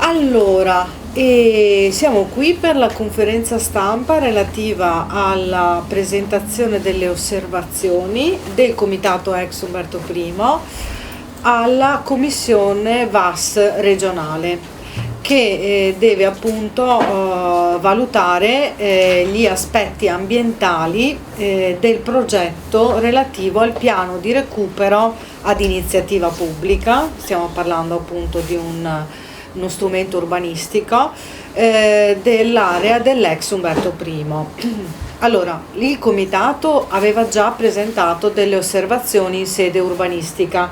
Allora, siamo qui per la conferenza stampa relativa alla presentazione delle osservazioni del Comitato Ex Umberto I alla Commissione VAS regionale, che deve appunto valutare gli aspetti ambientali del progetto relativo al piano di recupero ad iniziativa pubblica. Stiamo parlando appunto di uno strumento urbanistico dell'area dell'ex Umberto I. Allora, il comitato aveva già presentato delle osservazioni in sede urbanistica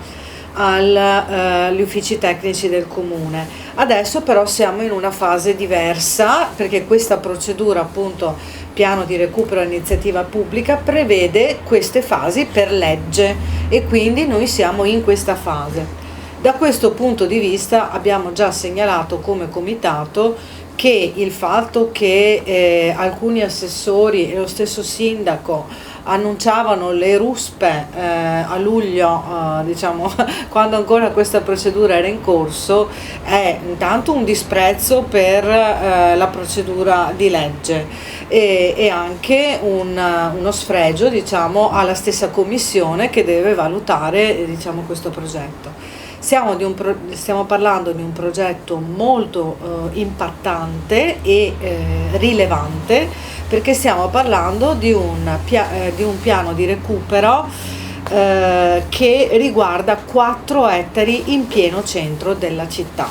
agli uffici tecnici del comune. Adesso però siamo in una fase diversa, perché questa procedura, appunto piano di recupero a iniziativa pubblica, prevede queste fasi per legge e quindi noi siamo in questa fase. Da questo punto di vista abbiamo già segnalato come comitato che il fatto che alcuni assessori e lo stesso sindaco annunciavano le ruspe a luglio, diciamo, quando ancora questa procedura era in corso, è intanto un disprezzo per la procedura di legge e anche uno sfregio, diciamo, alla stessa commissione che deve valutare, diciamo, questo progetto. Stiamo parlando di un progetto molto impattante e rilevante, perché stiamo parlando di un piano di recupero che riguarda 4 ettari in pieno centro della città,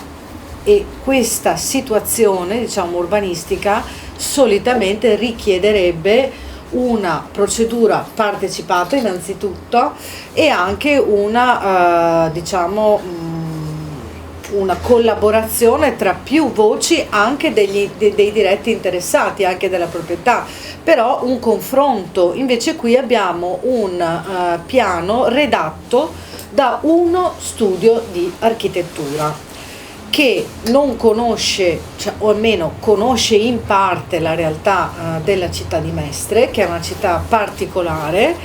e questa situazione, diciamo, urbanistica solitamente richiederebbe una procedura partecipata innanzitutto e anche una collaborazione tra più voci, anche dei diretti interessati, anche della proprietà, però un confronto. Invece qui abbiamo un piano redatto da uno studio di architettura che non conosce, cioè, o almeno conosce in parte la realtà della città di Mestre, che è una città particolare.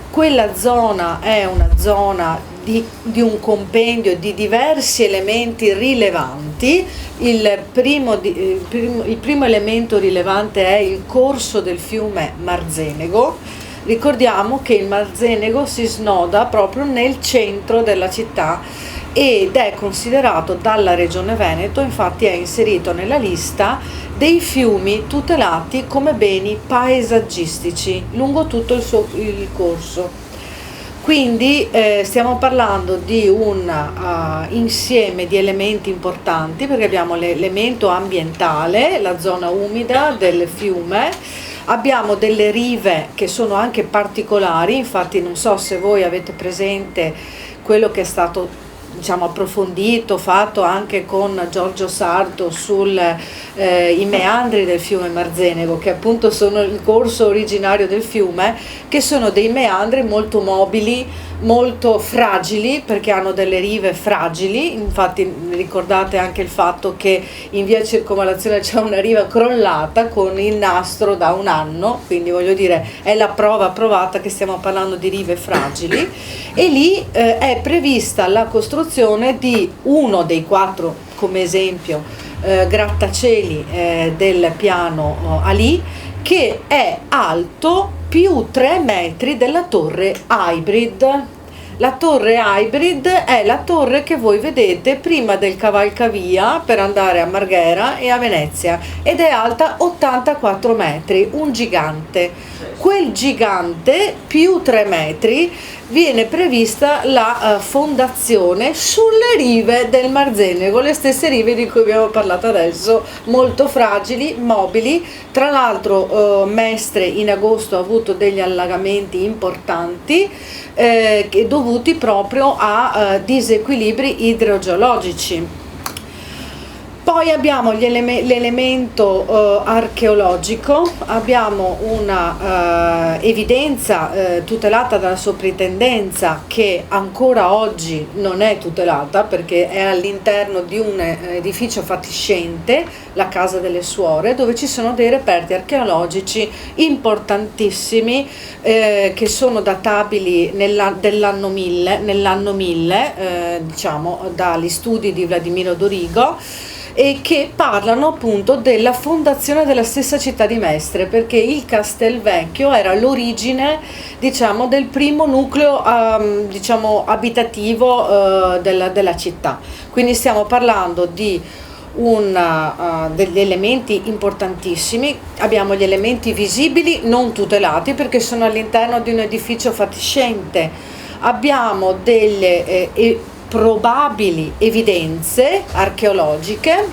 Quella zona è una zona di un compendio di diversi elementi rilevanti. Il primo elemento rilevante è il corso del fiume Marzenego. Ricordiamo che il Marzenego si snoda proprio nel centro della città ed è considerato dalla Regione Veneto, infatti è inserito nella lista dei fiumi tutelati come beni paesaggistici lungo tutto il corso. Quindi stiamo parlando di un insieme di elementi importanti, perché abbiamo l'elemento ambientale, la zona umida del fiume, abbiamo delle rive che sono anche particolari. Infatti non so se voi avete presente quello che è stato, diciamo, approfondito, fatto anche con Giorgio Sarto i meandri del fiume Marzenego, che appunto sono il corso originario del fiume, che sono dei meandri molto mobili, molto fragili, perché hanno delle rive fragili. Infatti ricordate anche il fatto che in via Circonvallazione c'è una riva crollata con il nastro da un anno, quindi voglio dire è la prova provata che stiamo parlando di rive fragili, e lì è prevista la costruzione di uno dei 4, come esempio, grattacieli del piano Ali, che è alto più 3 metri della torre Hybrid. La torre Hybrid è la torre che voi vedete prima del cavalcavia per andare a Marghera e a Venezia, ed è alta 84 metri, un gigante. Quel gigante più 3 metri viene prevista la fondazione sulle rive del Marzenego, le stesse rive di cui abbiamo parlato adesso, molto fragili, mobili. Tra l'altro Mestre in agosto ha avuto degli allagamenti importanti dovuti proprio a disequilibri idrogeologici. Poi abbiamo l'elemento archeologico, abbiamo una evidenza tutelata dalla soprintendenza, che ancora oggi non è tutelata perché è all'interno di un edificio fatiscente, la Casa delle Suore, dove ci sono dei reperti archeologici importantissimi che sono databili nell'anno 1000, diciamo dagli studi di Vladimiro Dorigo, e che parlano appunto della fondazione della stessa città di Mestre, perché il Castelvecchio era l'origine, diciamo, del primo nucleo diciamo abitativo della città. Quindi stiamo parlando di degli elementi importantissimi. Abbiamo gli elementi visibili non tutelati perché sono all'interno di un edificio fatiscente, abbiamo delle probabili evidenze archeologiche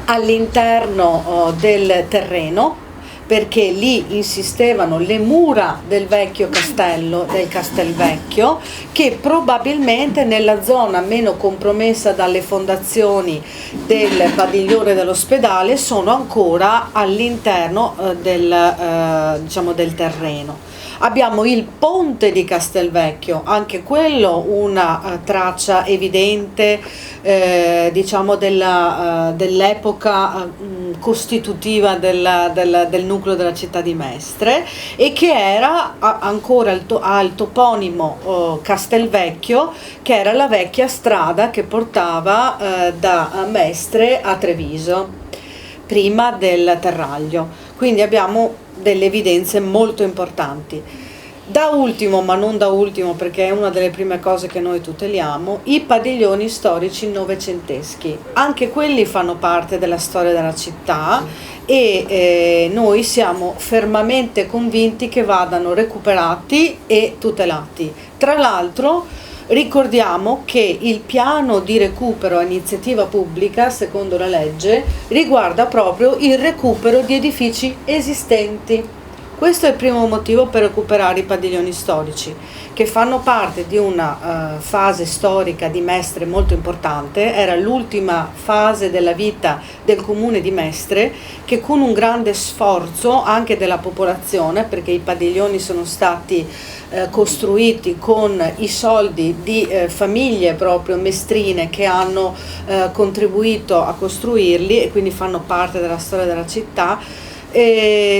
all'interno del terreno, perché lì insistevano le mura del vecchio castello, del Castelvecchio, che probabilmente nella zona meno compromessa dalle fondazioni del padiglione dell'ospedale sono ancora all'interno diciamo, del terreno. Abbiamo il ponte di Castelvecchio, anche quello una traccia evidente diciamo dell'epoca costitutiva del nucleo della città di Mestre, e che era ancora al toponimo Castelvecchio, che era la vecchia strada che portava da Mestre a Treviso prima del terraglio. Quindi abbiamo delle evidenze molto importanti. Da ultimo, ma non da ultimo perché è una delle prime cose che noi tuteliamo, i padiglioni storici novecenteschi. Anche quelli fanno parte della storia della città e noi siamo fermamente convinti che vadano recuperati e tutelati. Tra l'altro ricordiamo che il piano di recupero a iniziativa pubblica, secondo la legge, riguarda proprio il recupero di edifici esistenti. Questo è il primo motivo per recuperare i padiglioni storici, che fanno parte di una fase storica di Mestre molto importante. Era l'ultima fase della vita del comune di Mestre, che con un grande sforzo anche della popolazione, perché i padiglioni sono stati costruiti con i soldi di famiglie proprio mestrine che hanno contribuito a costruirli e quindi fanno parte della storia della città.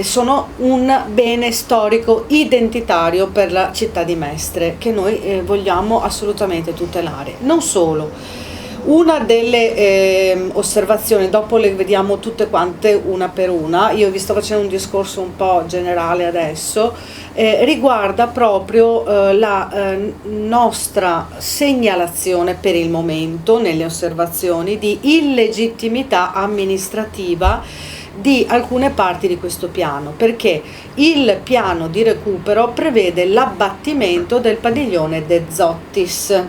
Sono un bene storico identitario per la città di Mestre che noi vogliamo assolutamente tutelare. Non solo, una delle osservazioni, dopo le vediamo tutte quante una per una, io vi sto facendo un discorso un po' generale adesso, riguarda proprio la nostra segnalazione per il momento nelle osservazioni di illegittimità amministrativa di alcune parti di questo piano, perché il piano di recupero prevede l'abbattimento del padiglione De Zottis.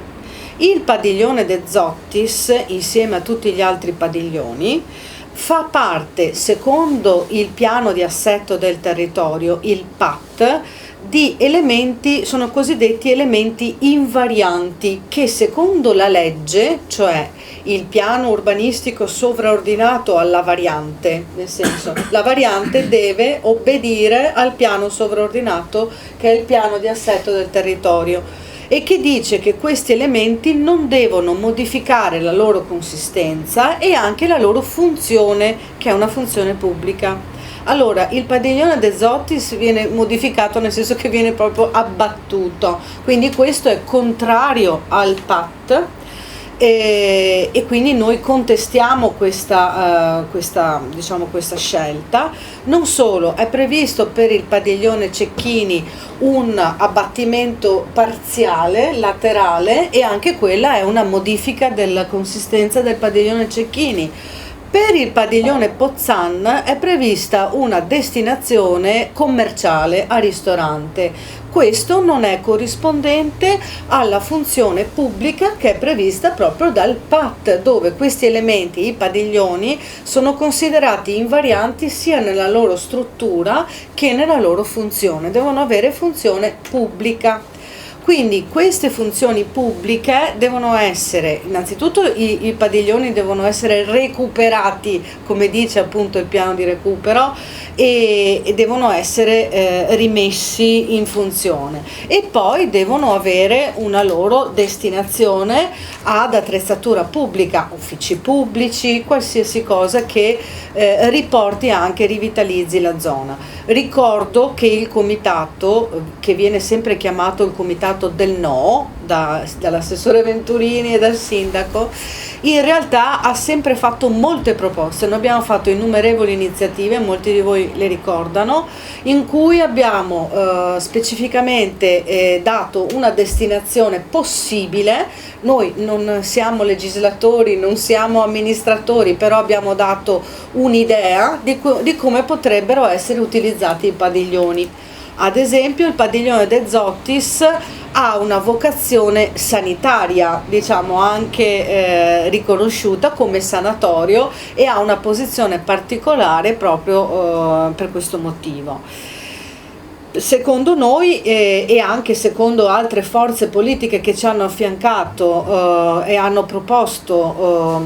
Il padiglione De Zottis, insieme a tutti gli altri padiglioni, fa parte, secondo il piano di assetto del territorio, il PAT, di elementi, sono cosiddetti elementi invarianti, che secondo la legge, cioè il piano urbanistico sovraordinato alla variante, nel senso la variante deve obbedire al piano sovraordinato che è il piano di assetto del territorio, e che dice che questi elementi non devono modificare la loro consistenza e anche la loro funzione, che è una funzione pubblica. Allora, il padiglione De Zottis viene modificato nel senso che viene proprio abbattuto, quindi questo è contrario al PAT. E quindi noi contestiamo questa scelta. Non solo, è previsto per il padiglione Cecchini un abbattimento parziale, laterale, e anche quella è una modifica della consistenza del padiglione Cecchini. Per il padiglione Pozzan è prevista una destinazione commerciale a ristorante. Questo non è corrispondente alla funzione pubblica che è prevista proprio dal PAT, dove questi elementi, i padiglioni, sono considerati invarianti sia nella loro struttura che nella loro funzione, devono avere funzione pubblica. Quindi queste funzioni pubbliche devono essere, innanzitutto i padiglioni devono essere recuperati, come dice appunto il piano di recupero, e devono essere rimessi in funzione, e poi devono avere una loro destinazione ad attrezzatura pubblica, uffici pubblici, qualsiasi cosa che riporti anche, rivitalizzi la zona. Ricordo che il comitato, che viene sempre chiamato il comitato scontato del no dall'assessore Venturini e dal sindaco, in realtà ha sempre fatto molte proposte. Noi abbiamo fatto innumerevoli iniziative, molti di voi le ricordano, in cui abbiamo specificamente dato una destinazione possibile. Noi non siamo legislatori, non siamo amministratori, però abbiamo dato un'idea di come potrebbero essere utilizzati i padiglioni. Ad esempio, il padiglione De Zottis ha una vocazione sanitaria, diciamo anche riconosciuta come sanatorio, e ha una posizione particolare proprio per questo motivo. Secondo noi e anche secondo altre forze politiche che ci hanno affiancato e hanno proposto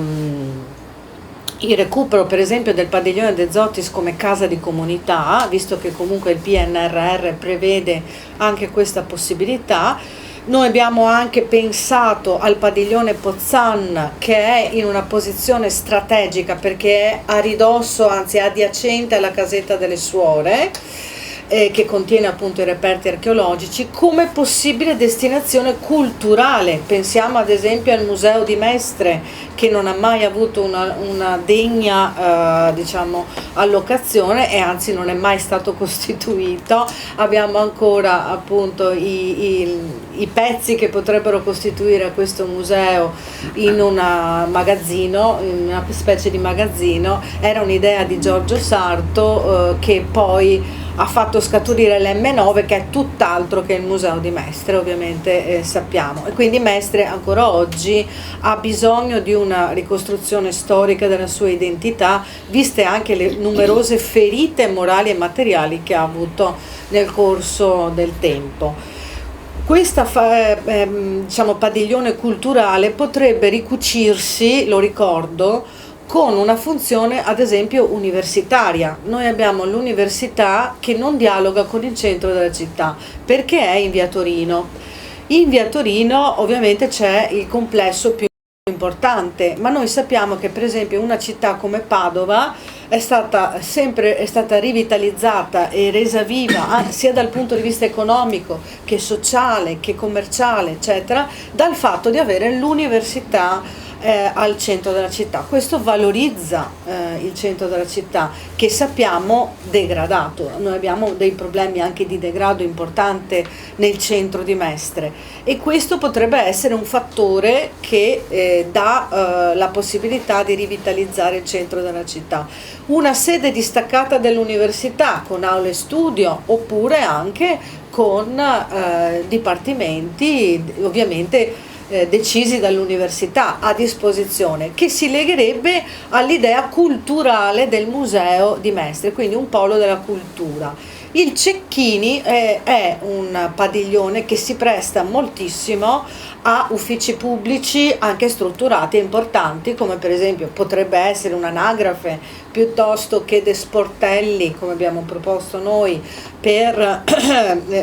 il recupero per esempio del padiglione De Zottis come casa di comunità, visto che comunque il PNRR prevede anche questa possibilità. Noi abbiamo anche pensato al padiglione Pozzan, che è in una posizione strategica perché è a ridosso, anzi è adiacente alla casetta delle suore, che contiene appunto i reperti archeologici, come possibile destinazione culturale. Pensiamo ad esempio al Museo di Mestre, che non ha mai avuto una degna diciamo allocazione, e anzi non è mai stato costituito. Abbiamo ancora appunto i pezzi che potrebbero costituire questo museo in un magazzino, in una specie di magazzino. Era un'idea di Giorgio Sarto che poi ha fatto scaturire l'M9, che è tutt'altro che il Museo di Mestre, ovviamente sappiamo. E quindi Mestre ancora oggi ha bisogno di una ricostruzione storica della sua identità, viste anche le numerose ferite morali e materiali che ha avuto nel corso del tempo. Questa diciamo, padiglione culturale potrebbe ricucirsi, lo ricordo, con una funzione ad esempio universitaria. Noi abbiamo l'università che non dialoga con il centro della città perché è in via Torino. In via Torino ovviamente c'è il complesso più importante, ma noi sappiamo che per esempio una città come Padova è stata rivitalizzata e resa viva sia dal punto di vista economico che sociale che commerciale eccetera, dal fatto di avere l'università al centro della città. Questo valorizza il centro della città, che sappiamo degradato. Noi abbiamo dei problemi anche di degrado importante nel centro di Mestre, e questo potrebbe essere un fattore che dà la possibilità di rivitalizzare il centro della città. Una sede distaccata dell'università con aule studio, oppure anche con dipartimenti ovviamente decisi dall'università a disposizione, che si legherebbe all'idea culturale del museo di Mestre, quindi un polo della cultura. Il Cecchini è un padiglione che si presta moltissimo a uffici pubblici anche strutturati e importanti, come per esempio potrebbe essere un'anagrafe, piuttosto che dei sportelli, come abbiamo proposto noi, per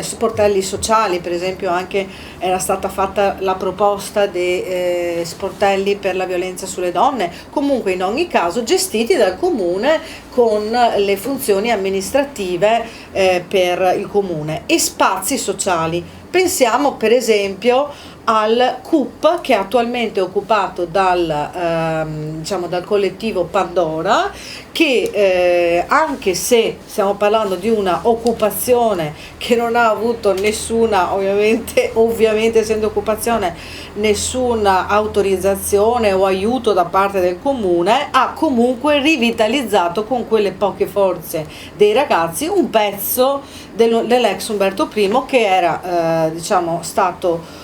sportelli sociali. Per esempio anche era stata fatta la proposta dei sportelli per la violenza sulle donne, comunque in ogni caso gestiti dal comune con le funzioni amministrative per il comune, e spazi sociali. Pensiamo per esempio al CUP, che è attualmente occupato diciamo, dal collettivo Pandora, che anche se stiamo parlando di una occupazione che non ha avuto nessuna, ovviamente essendo occupazione, nessuna autorizzazione o aiuto da parte del comune, ha comunque rivitalizzato con quelle poche forze dei ragazzi un pezzo dell'ex Umberto I, che era diciamo stato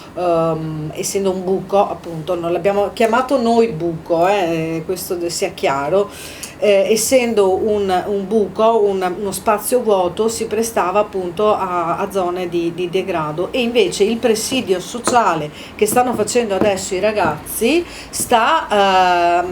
essendo un buco, appunto non l'abbiamo chiamato noi buco, questo sia chiaro, essendo un buco, uno spazio vuoto, si prestava appunto a zone di degrado, e invece il presidio sociale che stanno facendo adesso i ragazzi sta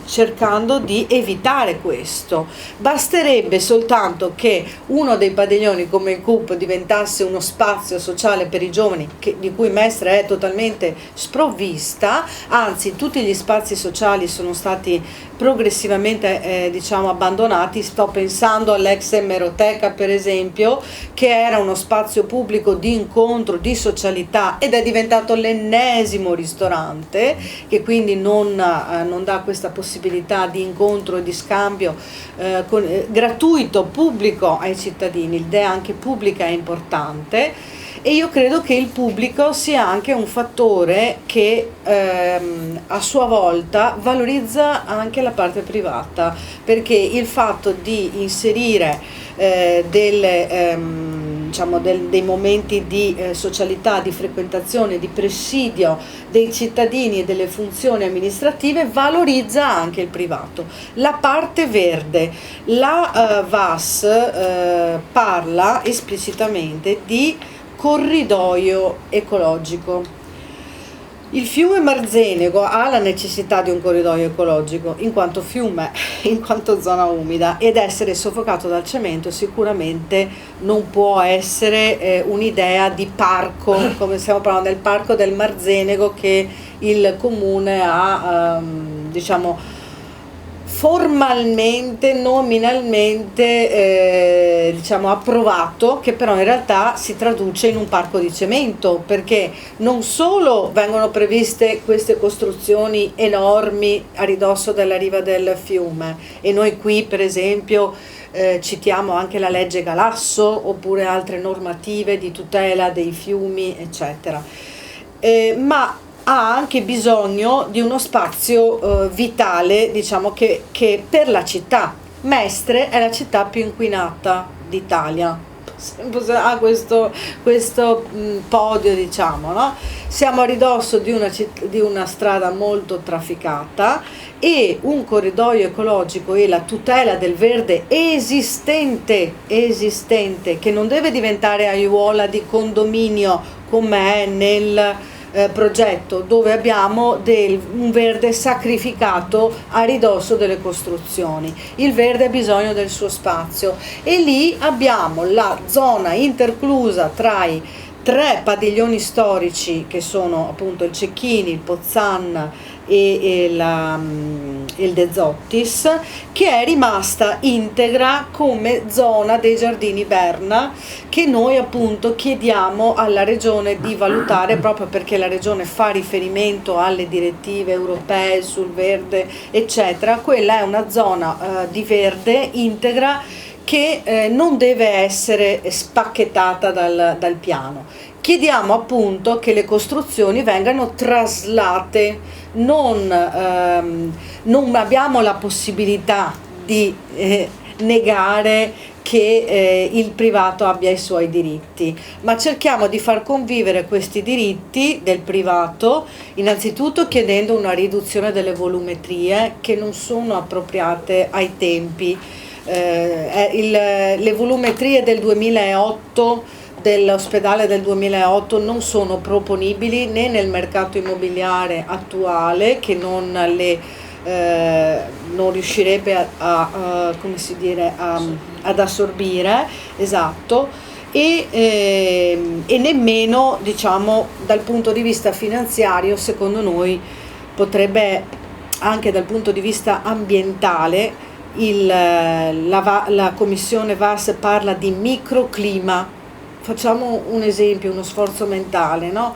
cercando di evitare questo. Basterebbe soltanto che uno dei padiglioni come il CUP diventasse uno spazio sociale per i giovani, di cui Mestre è totalmente sprovvista, anzi tutti gli spazi sociali sono stati progressivamente completamente diciamo abbandonati. Sto pensando all'ex Emeroteca, per esempio, che era uno spazio pubblico di incontro, di socialità, ed è diventato l'ennesimo ristorante, che quindi non dà questa possibilità di incontro e di scambio gratuito, pubblico ai cittadini. L'idea anche pubblica è importante. E io credo che il pubblico sia anche un fattore che a sua volta valorizza anche la parte privata, perché il fatto di inserire dei momenti di socialità, di frequentazione, di presidio dei cittadini e delle funzioni amministrative valorizza anche il privato. La parte verde, la VAS parla esplicitamente di corridoio ecologico. Il fiume Marzenego ha la necessità di un corridoio ecologico in quanto fiume, in quanto zona umida, ed essere soffocato dal cemento sicuramente non può essere un'idea di parco, come stiamo parlando del parco del Marzenego che il comune ha diciamo formalmente, nominalmente diciamo approvato, che però in realtà si traduce in un parco di cemento, perché non solo vengono previste queste costruzioni enormi a ridosso della riva del fiume, e noi qui per esempio citiamo anche la legge Galasso oppure altre normative di tutela dei fiumi eccetera, ma ha anche bisogno di uno spazio vitale, diciamo che per la città. Mestre è la città più inquinata d'Italia, ha questo podio, diciamo, no? Siamo a ridosso di una strada molto trafficata, e un corridoio ecologico e la tutela del verde esistente, che non deve diventare aiuola di condominio come è nel progetto, dove abbiamo un verde sacrificato a ridosso delle costruzioni. Il verde ha bisogno del suo spazio, e lì abbiamo la zona interclusa tra i 3 padiglioni storici che sono appunto il Cecchini, il Pozzan e il De Zottis, che è rimasta integra come zona dei Giardini Berna, che noi appunto chiediamo alla Regione di valutare, proprio perché la Regione fa riferimento alle direttive europee sul verde eccetera. Quella è una zona di verde integra che non deve essere spacchettata dal piano. Chiediamo appunto che le costruzioni vengano traslate, non abbiamo la possibilità di negare che il privato abbia i suoi diritti, ma cerchiamo di far convivere questi diritti del privato, innanzitutto chiedendo una riduzione delle volumetrie che non sono appropriate ai tempi. Le volumetrie del 2008 dell'ospedale del 2008 non sono proponibili né nel mercato immobiliare attuale, che non riuscirebbe ad assorbire, esatto, e nemmeno, diciamo, dal punto di vista finanziario, secondo noi potrebbe, anche dal punto di vista ambientale, la commissione VAS parla di microclima. Facciamo un esempio, uno sforzo mentale, no?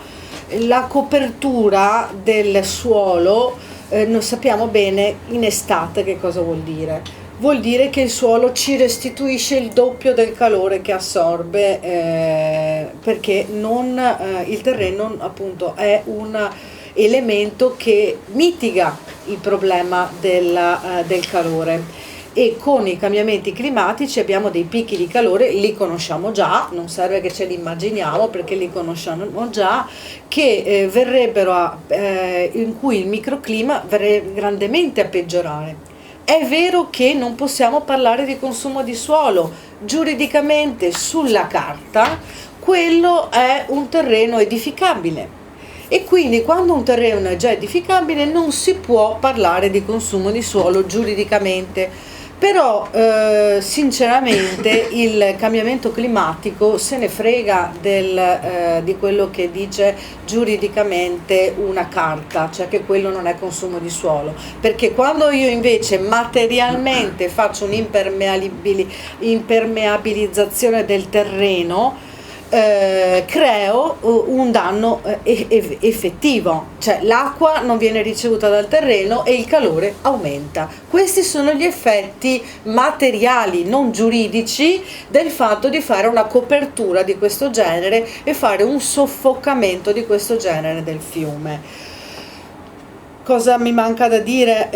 La copertura del suolo, non sappiamo bene in estate che cosa vuol dire. Vuol dire che il suolo ci restituisce il doppio del calore che assorbe, perché il terreno appunto è un elemento che mitiga il problema del calore. E con i cambiamenti climatici abbiamo dei picchi di calore, li conosciamo già, non serve che ce li immaginiamo perché li conosciamo già, che in cui il microclima verrebbe grandemente a peggiorare. È vero che non possiamo parlare di consumo di suolo, giuridicamente sulla carta quello è un terreno edificabile, e quindi quando un terreno è già edificabile non si può parlare di consumo di suolo giuridicamente. Però sinceramente il cambiamento climatico se ne frega di quello che dice giuridicamente una carta, cioè che quello non è consumo di suolo, perché quando io invece materialmente faccio un'impermeabilizzazione del terreno, creo un danno effettivo, cioè l'acqua non viene ricevuta dal terreno e il calore aumenta. Questi sono gli effetti materiali, non giuridici, del fatto di fare una copertura di questo genere e fare un soffocamento di questo genere del fiume. Cosa mi manca da dire?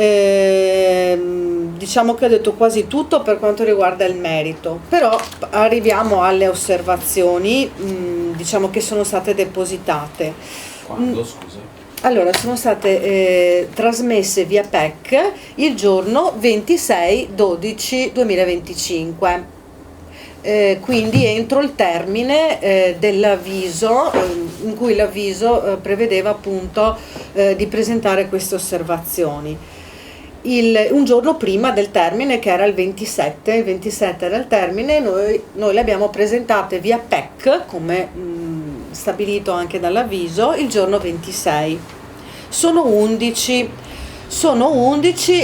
Diciamo che ho detto quasi tutto per quanto riguarda il merito, però arriviamo alle osservazioni, diciamo che sono state depositate. Quando, scusa? Allora, sono state trasmesse via PEC il giorno 26/12/2025. Quindi entro il termine dell'avviso, in cui l'avviso prevedeva appunto di presentare queste osservazioni. Un giorno prima del termine, che era il 27 era il termine, noi le abbiamo presentate via PEC, come stabilito anche dall'avviso, il giorno 26. Sono 11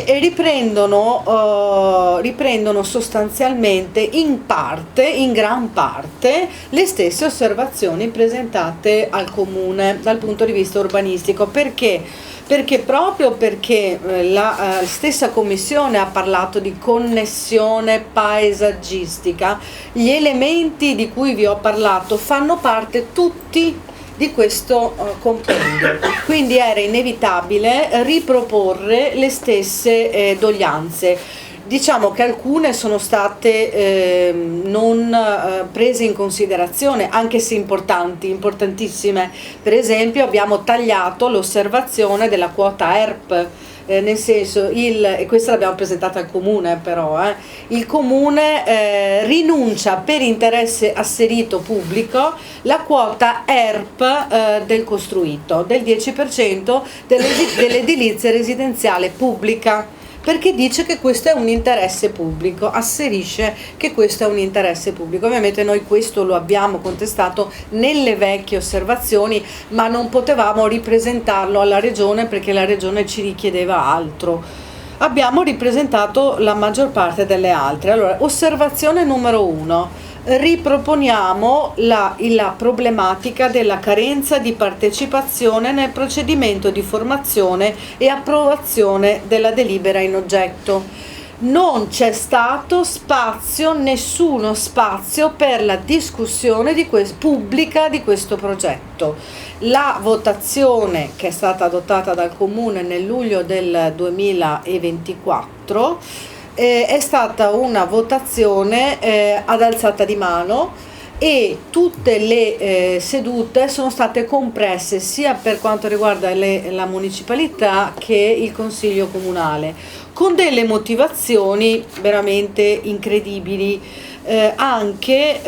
e riprendono sostanzialmente in gran parte, le stesse osservazioni presentate al comune dal punto di vista urbanistico. Perché? Perché la stessa commissione ha parlato di connessione paesaggistica. Gli elementi di cui vi ho parlato fanno parte tutti di questo compendio, quindi era inevitabile riproporre le stesse doglianze. Diciamo che alcune sono state non prese in considerazione, anche se importantissime. Per esempio abbiamo tagliato l'osservazione della quota ERP, nel senso, e questa l'abbiamo presentata al comune, però il comune rinuncia per interesse asserito pubblico la quota ERP del costruito, del 10% dell'edilizia residenziale pubblica, perché dice che questo è un interesse pubblico, asserisce che questo è un interesse pubblico. Ovviamente noi questo lo abbiamo contestato nelle vecchie osservazioni, ma non potevamo ripresentarlo alla Regione perché la Regione ci richiedeva altro. Abbiamo ripresentato la maggior parte delle altre. Allora, osservazione numero 1. Riproponiamo la problematica della carenza di partecipazione nel procedimento di formazione e approvazione della delibera in oggetto. Non c'è stato nessuno spazio per la discussione pubblica di questo progetto. La votazione che è stata adottata dal Comune nel luglio del 2024 è stata una votazione ad alzata di mano, e tutte le sedute sono state compresse sia per quanto riguarda la municipalità che il consiglio comunale, con delle motivazioni veramente incredibili, anche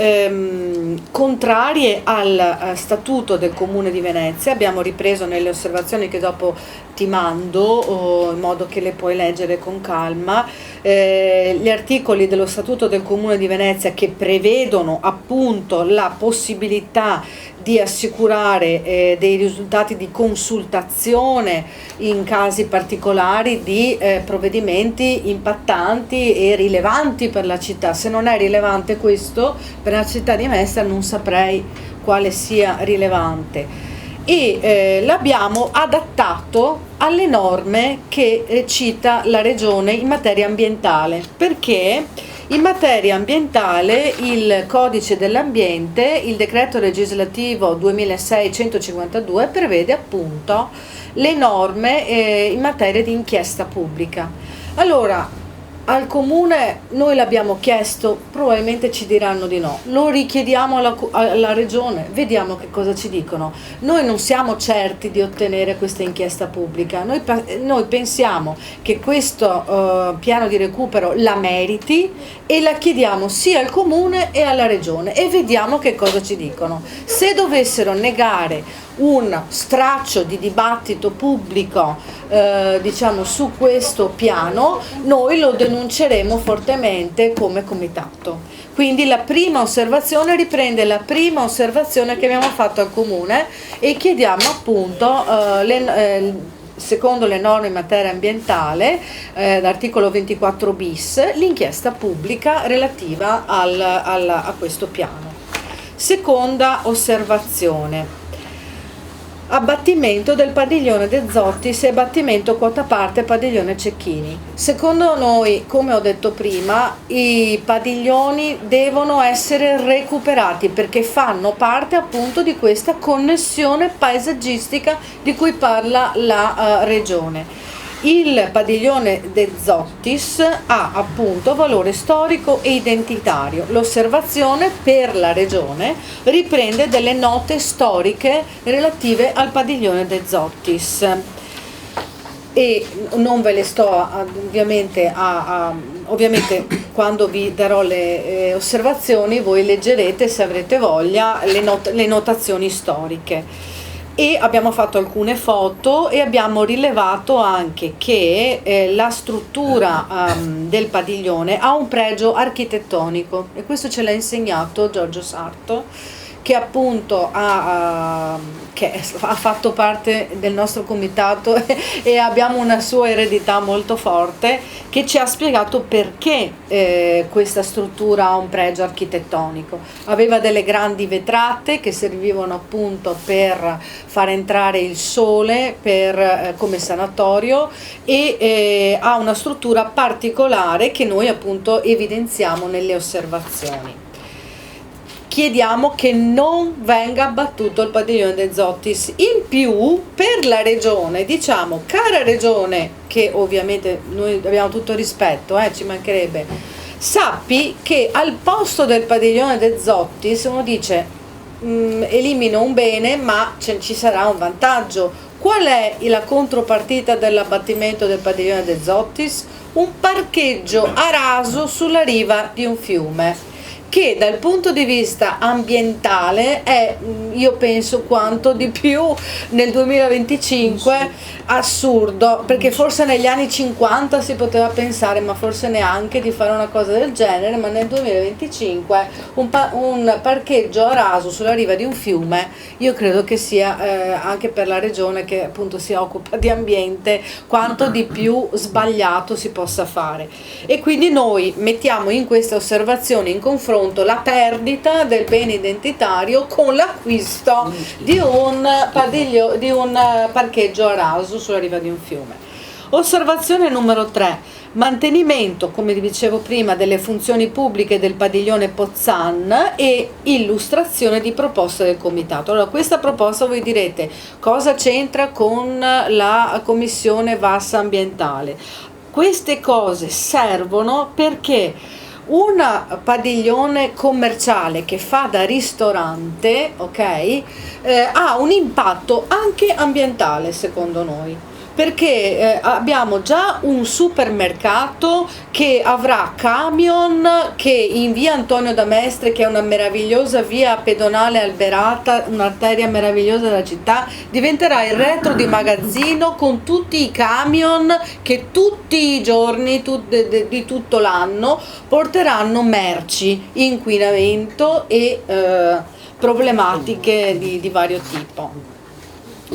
contrarie al statuto del Comune di Venezia. Abbiamo ripreso nelle osservazioni che dopo ti mando, in modo che le puoi leggere con calma, gli articoli dello statuto del Comune di Venezia che prevedono appunto la possibilità di assicurare dei risultati di consultazione in casi particolari di provvedimenti impattanti e rilevanti per la città. Se non è rilevante questo per la città di Mestre, non saprei quale sia rilevante. E l'abbiamo adattato alle norme che cita la Regione in materia ambientale, perché in materia ambientale il Codice dell'Ambiente, il decreto legislativo 2006-152, prevede appunto le norme in materia di inchiesta pubblica. Allora, al Comune noi l'abbiamo chiesto, probabilmente ci diranno di no, lo richiediamo alla Regione, vediamo che cosa ci dicono. Noi non siamo certi di ottenere questa inchiesta pubblica, noi pensiamo che questo piano di recupero la meriti e la chiediamo sia al Comune e alla Regione e vediamo che cosa ci dicono. Se dovessero negare un straccio di dibattito pubblico diciamo su questo piano, noi lo denunceremo denunceremo fortemente come comitato. Quindi la prima osservazione riprende la prima osservazione che abbiamo fatto al comune e chiediamo appunto secondo le norme in materia ambientale, l'articolo 24 bis, l'inchiesta pubblica relativa a questo piano. Seconda osservazione: abbattimento del padiglione De Zottis e abbattimento quota parte padiglione Cecchini. Secondo noi, come ho detto prima, i padiglioni devono essere recuperati perché fanno parte appunto di questa connessione paesaggistica di cui parla la regione. Il padiglione De Zottis ha appunto valore storico e identitario. L'osservazione per la regione riprende delle note storiche relative al padiglione De Zottis e non ve le sto ovviamente ovviamente quando vi darò le osservazioni voi leggerete, se avrete voglia, le notazioni storiche. E abbiamo fatto alcune foto e abbiamo rilevato anche che la struttura del padiglione ha un pregio architettonico e questo ce l'ha insegnato Giorgio Sarto, che appunto ha fatto parte del nostro comitato e abbiamo una sua eredità molto forte, che ci ha spiegato perché questa struttura ha un pregio architettonico. Aveva delle grandi vetrate che servivano appunto per far entrare il sole come sanatorio e ha una struttura particolare che noi appunto evidenziamo nelle osservazioni. Chiediamo che non venga abbattuto il padiglione De Zottis. In più, per la regione, diciamo, cara regione, che ovviamente noi abbiamo tutto rispetto, ci mancherebbe, sappi che al posto del padiglione De Zottis uno dice elimino un bene ma ci sarà un vantaggio. Qual è la contropartita dell'abbattimento del padiglione De Zottis? Un parcheggio a raso sulla riva di un fiume, che dal punto di vista ambientale è, io penso, quanto di più nel 2025 assurdo, perché forse negli anni 50 si poteva pensare, ma forse neanche, di fare una cosa del genere, ma nel 2025 un parcheggio a raso sulla riva di un fiume, io credo che sia anche per la regione che appunto si occupa di ambiente, quanto di più sbagliato si possa fare. E quindi noi mettiamo in questa osservazione in confronto la perdita del bene identitario con l'acquisto di un parcheggio a raso sulla riva di un fiume. Osservazione numero 3: mantenimento, come vi dicevo prima, delle funzioni pubbliche del padiglione Pozzan e illustrazione di proposta del comitato. Allora, questa proposta voi direte cosa c'entra con la commissione VAS ambientale? Queste cose servono perché un padiglione commerciale che fa da ristorante, ok, ha un impatto anche ambientale secondo noi, perché abbiamo già un supermercato che avrà camion che in via Antonio da Mestre, che è una meravigliosa via pedonale alberata, un'arteria meravigliosa della città, diventerà il retro di magazzino con tutti i camion che tutti i giorni di tutto l'anno porteranno merci, inquinamento e problematiche di vario tipo.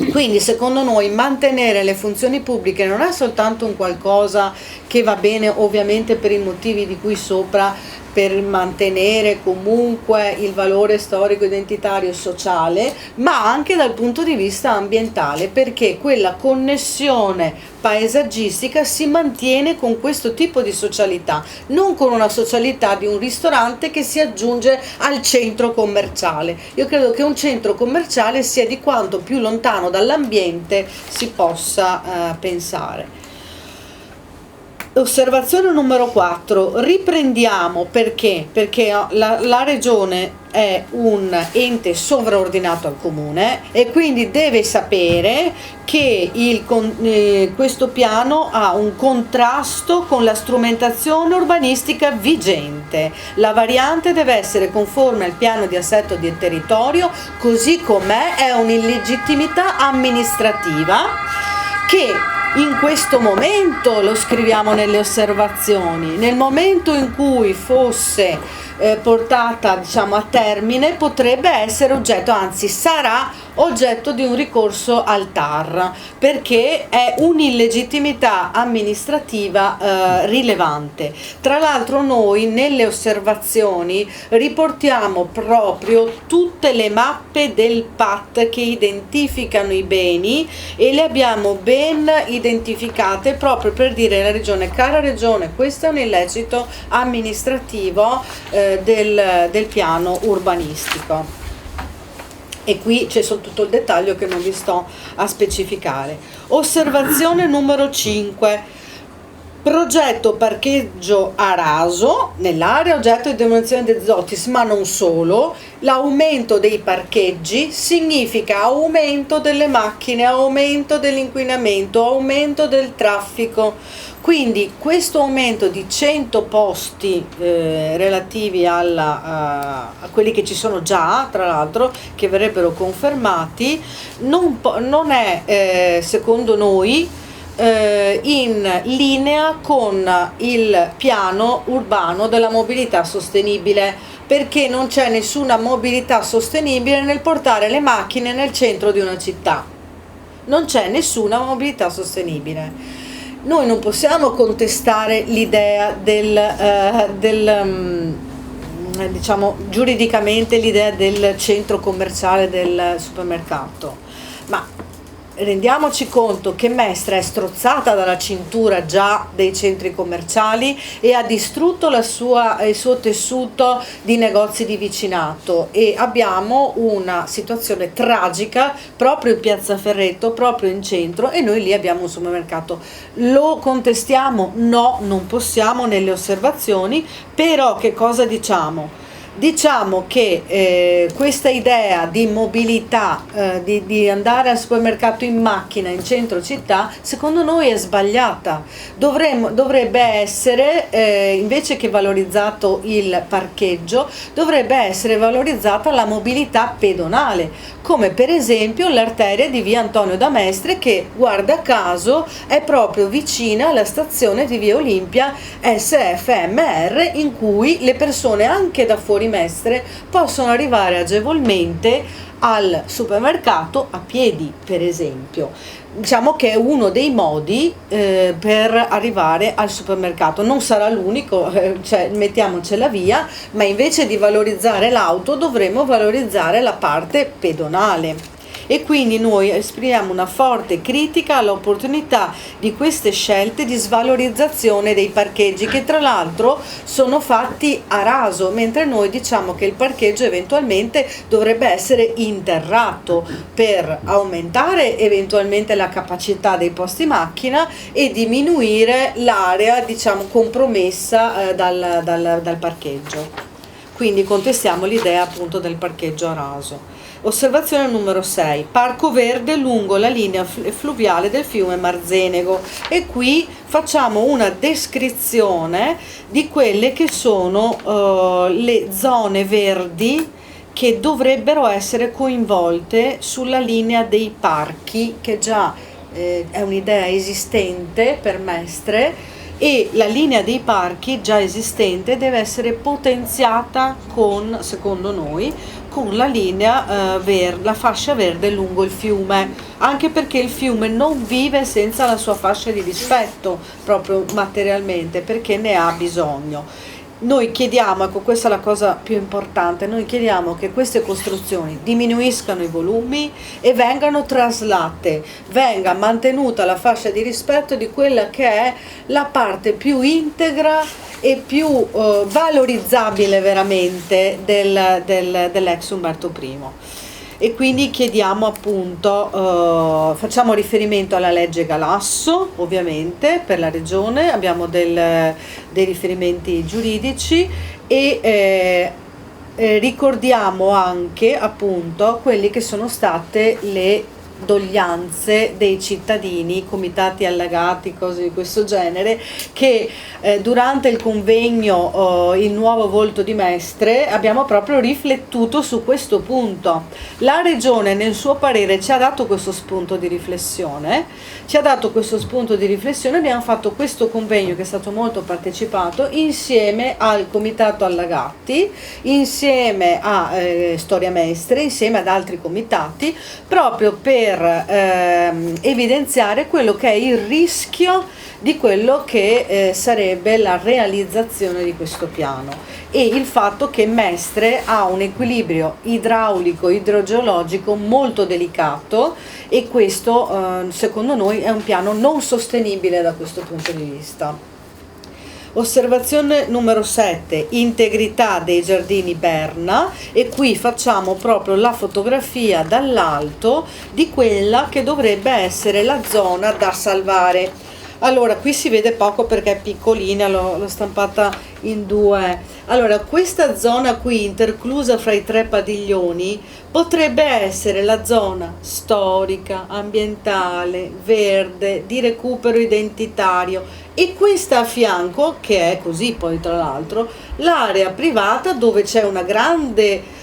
Quindi secondo noi mantenere le funzioni pubbliche non è soltanto un qualcosa che va bene ovviamente per i motivi di cui sopra, per mantenere comunque il valore storico, identitario e sociale, ma anche dal punto di vista ambientale, perché quella connessione paesaggistica si mantiene con questo tipo di socialità, non con una socialità di un ristorante che si aggiunge al centro commerciale. Io credo che un centro commerciale sia di quanto più lontano dall'ambiente si possa pensare. Osservazione numero 4: riprendiamo perché la regione è un ente sovraordinato al comune e quindi deve sapere che questo piano ha un contrasto con la strumentazione urbanistica vigente. La variante deve essere conforme al piano di assetto del territorio, così com'è un'illegittimità amministrativa che in questo momento lo scriviamo nelle osservazioni. Nel momento in cui fosse portata, diciamo, a termine, potrebbe essere oggetto, anzi sarà oggetto di un ricorso al TAR, perché è un'illegittimità amministrativa rilevante. Tra l'altro noi nelle osservazioni riportiamo proprio tutte le mappe del PAT che identificano i beni, e le abbiamo ben identificate proprio per dire alla regione: cara regione, questo è un illecito amministrativo del piano urbanistico. E qui c'è tutto il dettaglio che non vi sto a specificare. Osservazione numero 5. Progetto parcheggio a raso nell'area oggetto di demolizione dei Zotis, ma non solo. L'aumento dei parcheggi significa aumento delle macchine, aumento dell'inquinamento, aumento del traffico. Quindi questo aumento di 100 posti relativi a quelli che ci sono già, tra l'altro, che verrebbero confermati, non è secondo noi in linea con il piano urbano della mobilità sostenibile, perché non c'è nessuna mobilità sostenibile nel portare le macchine nel centro di una città. Non c'è nessuna mobilità sostenibile. Noi non possiamo contestare l'idea diciamo giuridicamente l'idea del centro commerciale del supermercato, ma rendiamoci conto che Mestre è strozzata dalla cintura già dei centri commerciali e ha distrutto il suo tessuto di negozi di vicinato, e abbiamo una situazione tragica proprio in Piazza Ferretto, proprio in centro, e noi lì abbiamo un supermercato. Lo contestiamo? No, non possiamo nelle osservazioni, però che cosa diciamo? Diciamo che questa idea di mobilità, di andare al supermercato in macchina in centro città, secondo noi è sbagliata. Dovrebbe essere, invece che valorizzato il parcheggio, dovrebbe essere valorizzata la mobilità pedonale, come per esempio l'arteria di via Antonio da Mestre, che guarda caso è proprio vicina alla stazione di via Olimpia SFMR, in cui le persone anche da fuori Mestre possono arrivare agevolmente al supermercato a piedi, per esempio. Diciamo che è uno dei modi per arrivare al supermercato. Non sarà l'unico, cioè mettiamocela via, ma invece di valorizzare l'auto dovremmo valorizzare la parte pedonale. E quindi noi esprimiamo una forte critica all'opportunità di queste scelte di svalorizzazione dei parcheggi, che tra l'altro sono fatti a raso, mentre noi diciamo che il parcheggio eventualmente dovrebbe essere interrato per aumentare eventualmente la capacità dei posti macchina e diminuire l'area, diciamo, compromessa dal parcheggio. Quindi contestiamo l'idea appunto del parcheggio a raso. Osservazione numero 6. Parco verde lungo la linea fluviale del fiume Marzenego, e qui facciamo una descrizione di quelle che sono le zone verdi che dovrebbero essere coinvolte sulla linea dei parchi, che già è un'idea esistente per Mestre, e la linea dei parchi già esistente deve essere potenziata con, secondo noi, con la linea la fascia verde lungo il fiume, anche perché il fiume non vive senza la sua fascia di rispetto, proprio materialmente, perché ne ha bisogno. Noi chiediamo, ecco, questa è la cosa più importante, noi chiediamo che queste costruzioni diminuiscano i volumi e vengano traslate, venga mantenuta la fascia di rispetto di quella che è la parte più integra e più valorizzabile veramente dell'ex Umberto I. E quindi chiediamo appunto, facciamo riferimento alla legge Galasso, ovviamente per la regione, abbiamo dei riferimenti giuridici, e ricordiamo anche appunto quelli che sono state doglianze dei cittadini, comitati allagati, cose di questo genere, che durante il convegno Il nuovo volto di Mestre abbiamo proprio riflettuto su questo punto. La Regione nel suo parere ci ha dato questo spunto di riflessione, abbiamo fatto questo convegno che è stato molto partecipato insieme al comitato allagati, insieme a Storia Mestre, insieme ad altri comitati, proprio per evidenziare quello che è il rischio di quello che sarebbe la realizzazione di questo piano e il fatto che Mestre ha un equilibrio idraulico, idrogeologico molto delicato e questo secondo noi è un piano non sostenibile da questo punto di vista. Osservazione numero 7, integrità dei giardini Berna, e qui facciamo proprio la fotografia dall'alto di quella che dovrebbe essere la zona da salvare. Allora, qui si vede poco perché è piccolina, l'ho stampata in due. Allora, questa zona qui interclusa fra i 3 padiglioni potrebbe essere la zona storica, ambientale, verde, di recupero identitario, e questa a fianco, che è così poi tra l'altro, l'area privata dove c'è una grande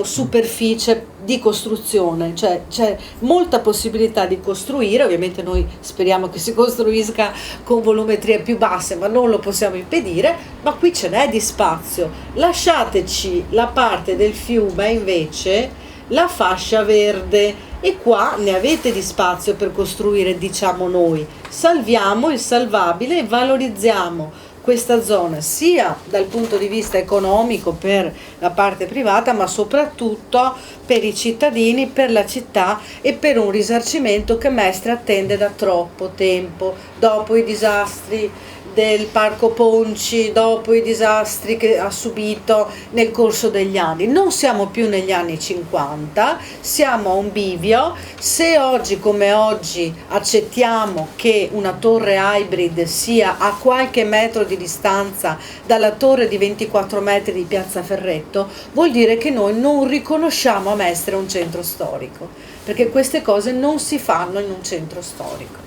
superficie di costruzione, cioè c'è molta possibilità di costruire. Ovviamente noi speriamo che si costruisca con volumetrie più basse, ma non lo possiamo impedire, ma qui ce n'è di spazio. Lasciateci la parte del fiume invece, la fascia verde, e qua ne avete di spazio per costruire, diciamo noi. Salviamo il salvabile e valorizziamo questa zona sia dal punto di vista economico per la parte privata, ma soprattutto per i cittadini, per la città e per un risarcimento che Mestre attende da troppo tempo, dopo i disastri del Parco Ponci, dopo i disastri che ha subito nel corso degli anni. Non siamo più negli anni 50, siamo a un bivio. Se oggi come oggi accettiamo che una torre hybrid sia a qualche metro di distanza dalla torre di 24 metri di Piazza Ferretto, vuol dire che noi non riconosciamo a Mestre un centro storico, perché queste cose non si fanno in un centro storico.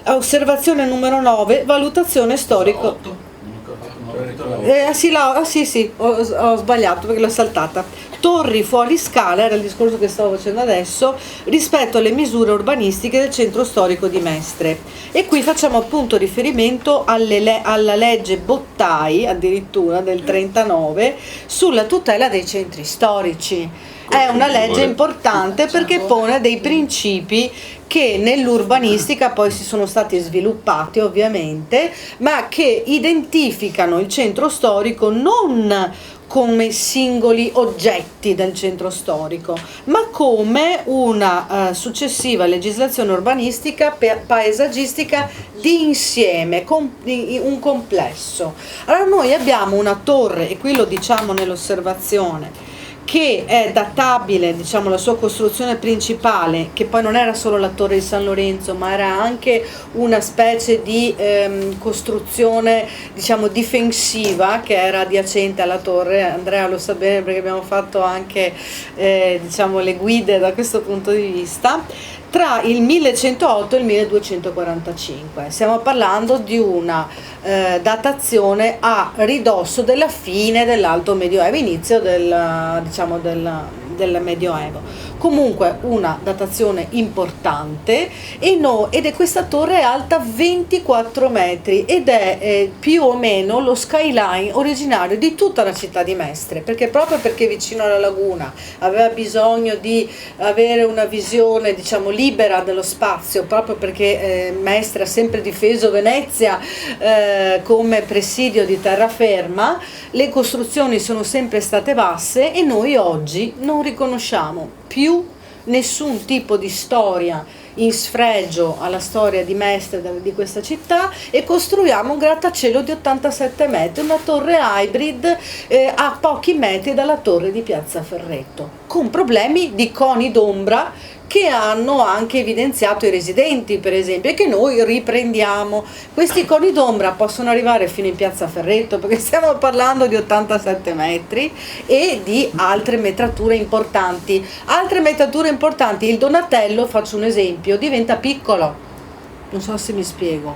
Osservazione numero 9, valutazione storico. Sì, ho sbagliato perché l'ho saltata. Torri fuori scala, era il discorso che stavo facendo adesso, rispetto alle misure urbanistiche del centro storico di Mestre. E qui facciamo appunto riferimento alla legge Bottai, addirittura del 39, sulla tutela dei centri storici. È una legge importante perché pone dei principi che nell'urbanistica poi si sono stati sviluppati ovviamente, ma che identificano il centro storico non come singoli oggetti del centro storico, ma come una successiva legislazione urbanistica paesaggistica di insieme, un complesso. Allora noi abbiamo una torre, e qui lo diciamo nell'osservazione, che è databile, diciamo, la sua costruzione principale, che poi non era solo la torre di San Lorenzo, ma era anche una specie di costruzione, diciamo, difensiva, che era adiacente alla torre. Andrea lo sa bene perché abbiamo fatto anche diciamo, le guide da questo punto di vista. Tra il 1108 e il 1245 stiamo parlando di una datazione a ridosso della fine dell'Alto Medioevo, inizio del Medioevo. Comunque una datazione importante, ed è questa torre è alta 24 metri ed è più o meno lo skyline originario di tutta la città di Mestre, perché proprio perché vicino alla laguna aveva bisogno di avere una visione, diciamo, libera dello spazio, proprio perché Mestre ha sempre difeso Venezia come presidio di terraferma. Le costruzioni sono sempre state basse e noi oggi non riconosciamo più nessun tipo di storia in sfregio alla storia di Mestre, di questa città, e costruiamo un grattacielo di 87 metri, una torre hybrid a pochi metri dalla torre di Piazza Ferretto, con problemi di coni d'ombra che hanno anche evidenziato i residenti, per esempio, e che noi riprendiamo. Questi coni d'ombra possono arrivare fino in Piazza Ferretto, perché stiamo parlando di 87 metri, e di altre metrature importanti. Altre metrature importanti, il Donatello, faccio un esempio, diventa piccolo. Non so se mi spiego.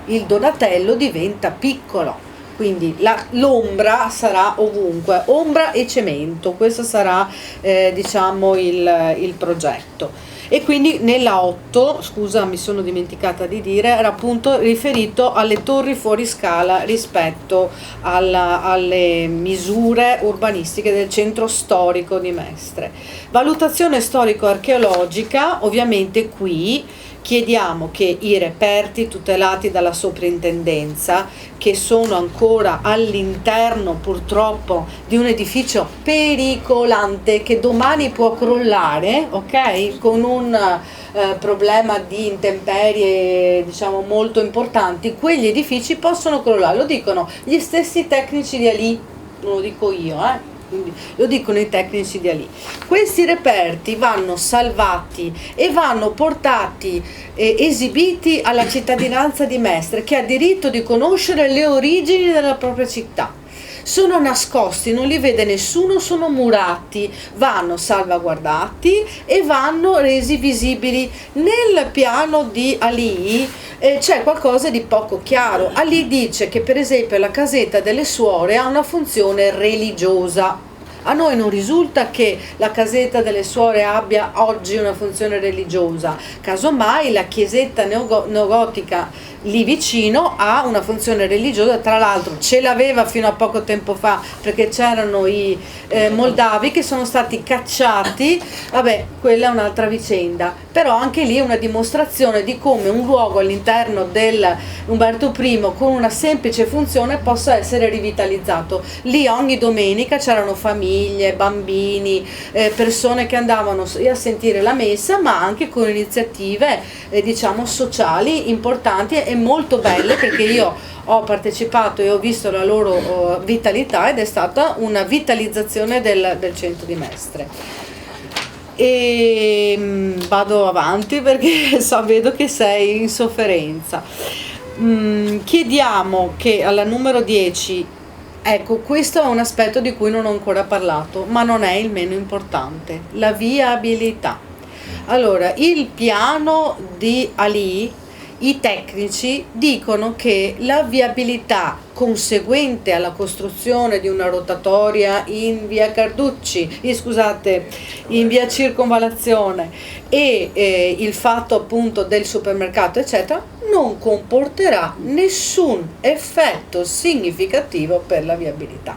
Il Donatello diventa piccolo. Quindi l'ombra sarà ovunque, ombra e cemento, questo sarà diciamo il progetto. E quindi nella 8, scusa mi sono dimenticata di dire, era appunto riferito alle torri fuori scala rispetto alle misure urbanistiche del centro storico di Mestre. Valutazione storico-archeologica, ovviamente qui chiediamo che i reperti tutelati dalla soprintendenza, che sono ancora all'interno purtroppo di un edificio pericolante che domani può crollare, ok? Con un problema di intemperie diciamo molto importanti, quegli edifici possono crollare, lo dicono gli stessi tecnici di Ali, non lo dico io, quindi lo dicono i tecnici di Ali. Questi reperti vanno salvati e vanno portati esibiti alla cittadinanza di Mestre, che ha diritto di conoscere le origini della propria città. Sono nascosti, non li vede nessuno, sono murati, vanno salvaguardati e vanno resi visibili. Nel piano di Ali c'è qualcosa di poco chiaro. Ali dice che per esempio la casetta delle suore ha una funzione religiosa. A noi non risulta che la casetta delle suore abbia oggi una funzione religiosa, casomai la chiesetta neogotica lì vicino ha una funzione religiosa, tra l'altro ce l'aveva fino a poco tempo fa, perché c'erano i moldavi che sono stati cacciati, vabbè, quella è un'altra vicenda, però anche lì è una dimostrazione di come un luogo all'interno del Umberto I con una semplice funzione possa essere rivitalizzato. Lì ogni domenica c'erano famiglie, bambini, persone che andavano a sentire la messa, ma anche con iniziative diciamo sociali importanti e molto belle, perché io ho partecipato e ho visto la loro vitalità, ed è stata una vitalizzazione del centro di Mestre. E vado avanti perché vedo che sei in sofferenza. Chiediamo che alla numero 10, ecco, questo è un aspetto di cui non ho ancora parlato, ma non è il meno importante, la viabilità. Allora, il piano di Ali, i tecnici dicono che la viabilità conseguente alla costruzione di una rotatoria in via Carducci, in via Circonvallazione e il fatto appunto del supermercato eccetera, non comporterà nessun effetto significativo per la viabilità.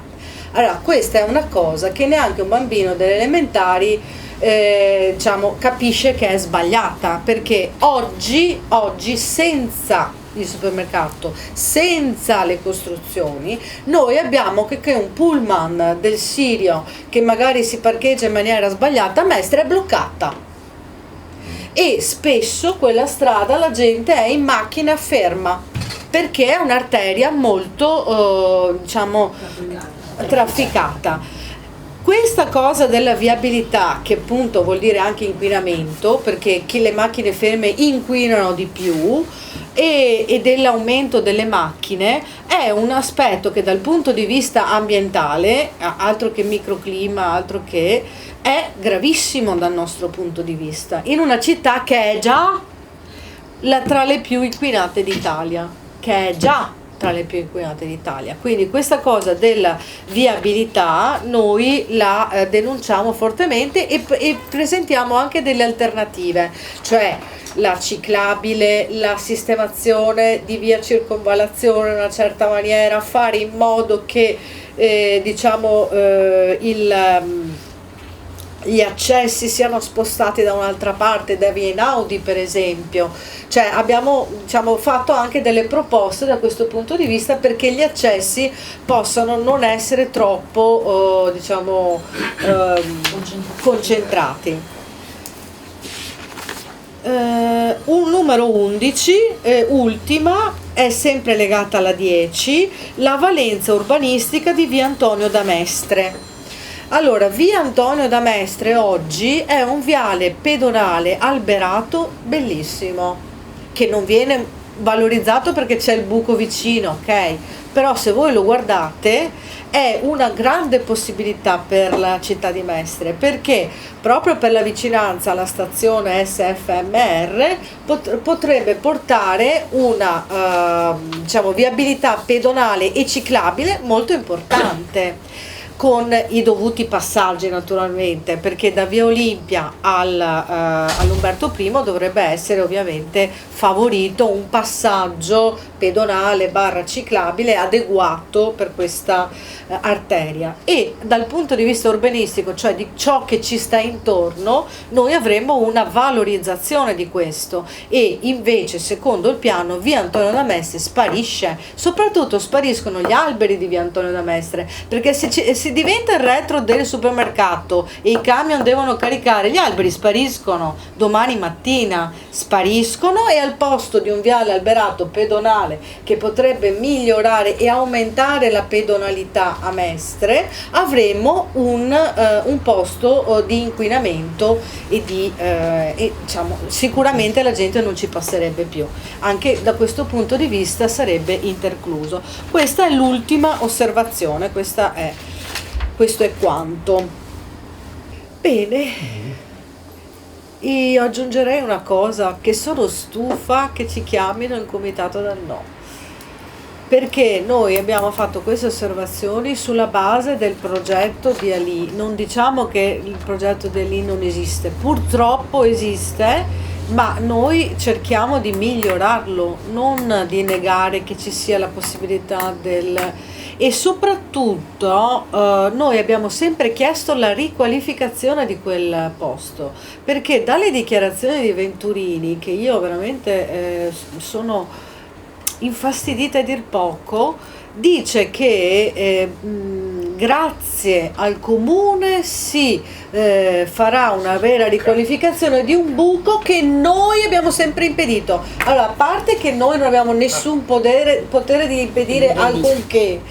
Allora, questa è una cosa che neanche un bambino delle elementari diciamo capisce che è sbagliata, perché oggi senza il supermercato, senza le costruzioni, noi abbiamo che un pullman del Sirio che magari si parcheggia in maniera sbagliata, Mestre è bloccata, e spesso quella strada la gente è in macchina ferma perché è un'arteria molto diciamo trafficata. Questa cosa della viabilità, che appunto vuol dire anche inquinamento, perché le macchine ferme inquinano di più, e dell'aumento delle macchine, è un aspetto che dal punto di vista ambientale, altro che microclima, altro che, è gravissimo dal nostro punto di vista, in una città che è già tra le più inquinate d'Italia, Quindi questa cosa della viabilità noi la denunciamo fortemente e presentiamo anche delle alternative, cioè la ciclabile, la sistemazione di via Circonvallazione in una certa maniera, fare in modo che gli accessi siano spostati da un'altra parte, da via Einaudi per esempio. Cioè abbiamo fatto anche delle proposte da questo punto di vista, perché gli accessi possano non essere troppo concentrati. Un numero 11, ultima, è sempre legata alla 10, la valenza urbanistica di via Antonio da Mestre. Allora, via Antonio da Mestre oggi è un viale pedonale alberato bellissimo, che non viene valorizzato perché c'è il buco vicino, ok? Però se voi lo guardate è una grande possibilità per la città di Mestre, perché proprio per la vicinanza alla stazione SFMR potrebbe portare una diciamo, viabilità pedonale e ciclabile molto importante, con i dovuti passaggi naturalmente, perché da via Olimpia all'Umberto I dovrebbe essere ovviamente favorito un passaggio pedonale barra ciclabile adeguato per questa arteria, e dal punto di vista urbanistico, cioè di ciò che ci sta intorno, noi avremo una valorizzazione di questo, e invece secondo il piano via Antonio da Mestre sparisce, soprattutto spariscono gli alberi di via Antonio da Mestre, perché se diventa il retro del supermercato e i camion devono caricare, gli alberi spariscono domani mattina, spariscono, e al posto di un viale alberato pedonale che potrebbe migliorare e aumentare la pedonalità a Mestre, avremo un posto di inquinamento e diciamo, sicuramente la gente non ci passerebbe più, anche da questo punto di vista sarebbe intercluso. Questa è l'ultima osservazione, questo è quanto. Bene, io aggiungerei una cosa, che sono stufa che ci chiamino il comitato del no, perché noi abbiamo fatto queste osservazioni sulla base del progetto di Ali. Non diciamo che il progetto di Ali non esiste, purtroppo esiste, ma noi cerchiamo di migliorarlo, non di negare che ci sia la possibilità e soprattutto noi abbiamo sempre chiesto la riqualificazione di quel posto, perché dalle dichiarazioni di Venturini, che io veramente sono infastidita a dir poco, dice che grazie al comune si farà una vera riqualificazione di un buco che noi abbiamo sempre impedito. Allora, a parte che noi non abbiamo nessun potere di impedire alcunché,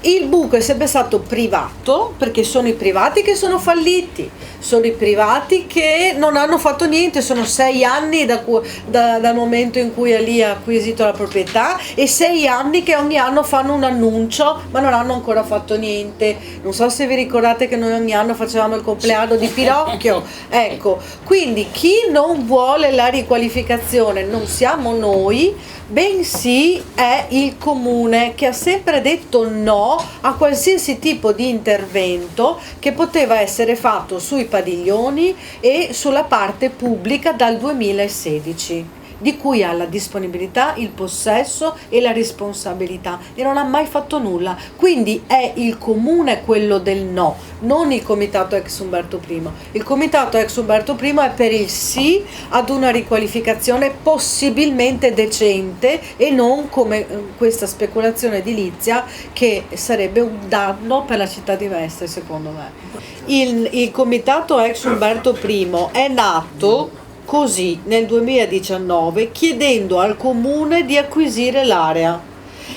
il buco è sempre stato privato, perché sono i privati che sono falliti, sono i privati che non hanno fatto niente, sono 6 anni dal momento in cui Ali ha acquisito la proprietà, e 6 anni che ogni anno fanno un annuncio ma non hanno ancora fatto niente. Non so se vi ricordate che noi ogni anno facevamo il compleanno di Pinocchio, ecco, quindi chi non vuole la riqualificazione non siamo noi, bensì è il comune, che ha sempre detto no a qualsiasi tipo di intervento che poteva essere fatto sui padiglioni e sulla parte pubblica dal 2016, di cui ha la disponibilità, il possesso e la responsabilità, e non ha mai fatto nulla. Quindi è il comune quello del no, non il comitato ex Umberto I. Il comitato ex Umberto I è per il sì ad una riqualificazione possibilmente decente, e non come questa speculazione edilizia che sarebbe un danno per la città di Mestre, secondo me. Il comitato ex Umberto I è nato così nel 2019, chiedendo al comune di acquisire l'area.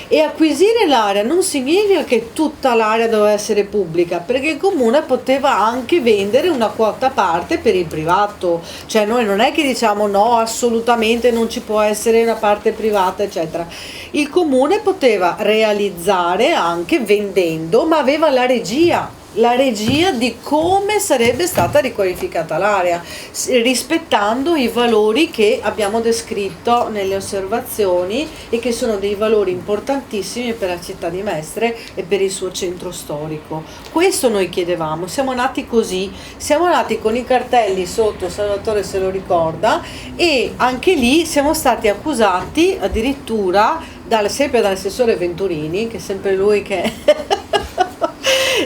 E acquisire l'area non significa che tutta l'area doveva essere pubblica, perché il comune poteva anche vendere una quota parte per il privato, cioè noi non è che diciamo no, assolutamente non ci può essere una parte privata eccetera. Il comune poteva realizzare anche vendendo, ma aveva la regia di come sarebbe stata riqualificata l'area, rispettando i valori che abbiamo descritto nelle osservazioni, e che sono dei valori importantissimi per la città di Mestre e per il suo centro storico. Questo noi chiedevamo, siamo nati così, siamo nati con i cartelli sotto, Salvatore se lo ricorda, e anche lì siamo stati accusati addirittura sempre dall'assessore Venturini, che è sempre lui che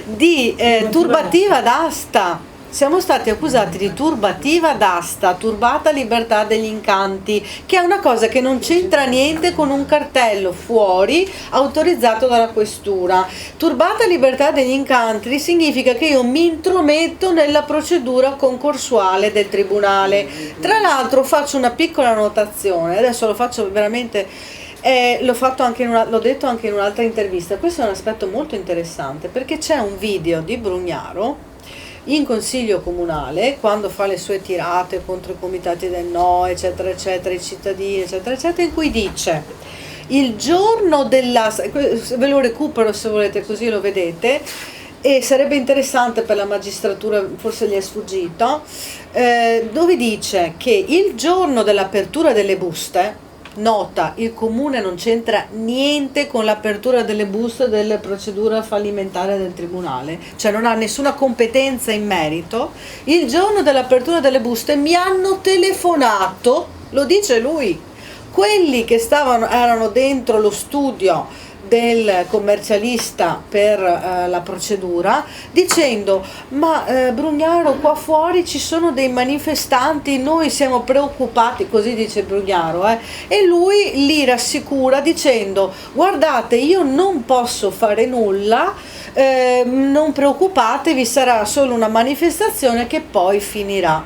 di turbativa d'asta. Siamo stati accusati di turbativa d'asta, turbata libertà degli incanti, che è una cosa che non c'entra niente con un cartello fuori autorizzato dalla questura. Turbata libertà degli incanti significa che io mi intrometto nella procedura concorsuale del tribunale. Tra l'altro faccio una piccola notazione, adesso lo faccio veramente. L'ho detto anche in un'altra intervista. Questo è un aspetto molto interessante, perché c'è un video di Brugnaro in consiglio comunale, quando fa le sue tirate contro i comitati del no, eccetera, eccetera, i cittadini, eccetera, eccetera, in cui dice il giorno della, ve lo recupero se volete così lo vedete, e sarebbe interessante per la magistratura, forse gli è sfuggito, dove dice che il giorno dell'apertura delle buste, nota, il comune non c'entra niente con l'apertura delle buste della procedura fallimentare del tribunale, cioè non ha nessuna competenza in merito. Il giorno dell'apertura delle buste mi hanno telefonato, lo dice lui, quelli che erano dentro lo studio del commercialista per la procedura, dicendo ma Brugnaro, qua fuori ci sono dei manifestanti, noi siamo preoccupati, così dice Brugnaro, e lui li rassicura dicendo guardate, io non posso fare nulla, non preoccupatevi, sarà solo una manifestazione che poi finirà.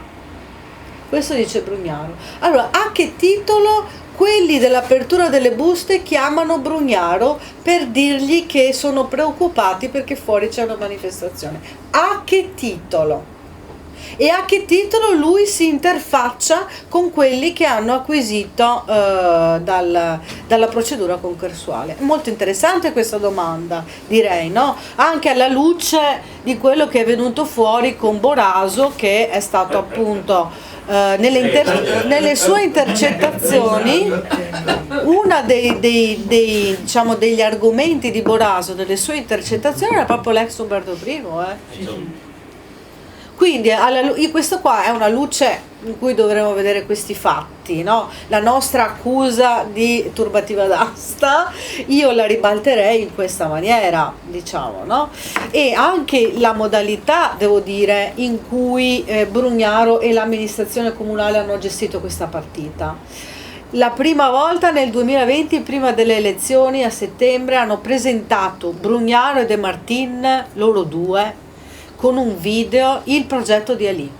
Questo dice Brugnaro. Allora, a che titolo quelli dell'apertura delle buste chiamano Brugnaro per dirgli che sono preoccupati perché fuori c'è una manifestazione? A che titolo? E a che titolo lui si interfaccia con quelli che hanno acquisito dalla procedura concorsuale? Molto interessante questa domanda, direi, no? Anche alla luce di quello che è venuto fuori con Boraso, che è stato appunto nelle sue intercettazioni, una diciamo, degli argomenti di Boraso nelle sue intercettazioni era proprio l'ex Umberto I. Quindi questo qua è una luce in cui dovremo vedere questi fatti, no? La nostra accusa di turbativa d'asta io la ribalterei in questa maniera, diciamo, no? E anche la modalità, devo dire, in cui Brugnaro e l'amministrazione comunale hanno gestito questa partita. La prima volta nel 2020, prima delle elezioni a settembre, hanno presentato Brugnaro e De Martin, loro due, con un video, il progetto di Ali.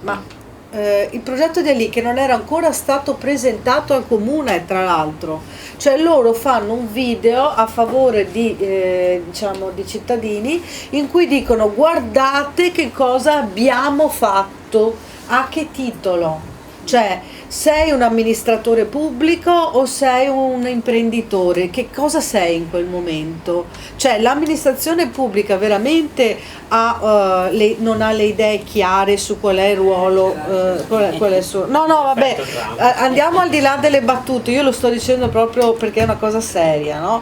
Ma il progetto di Ali, che non era ancora stato presentato al comune, tra l'altro, cioè loro fanno un video a favore diciamo, di cittadini in cui dicono guardate che cosa abbiamo fatto, a che titolo, cioè sei un amministratore pubblico o sei un imprenditore, che cosa sei in quel momento? Cioè l'amministrazione pubblica veramente non ha le idee chiare su qual è il ruolo, qual è il suo... No, vabbè, andiamo al di là delle battute, io lo sto dicendo proprio perché è una cosa seria, no?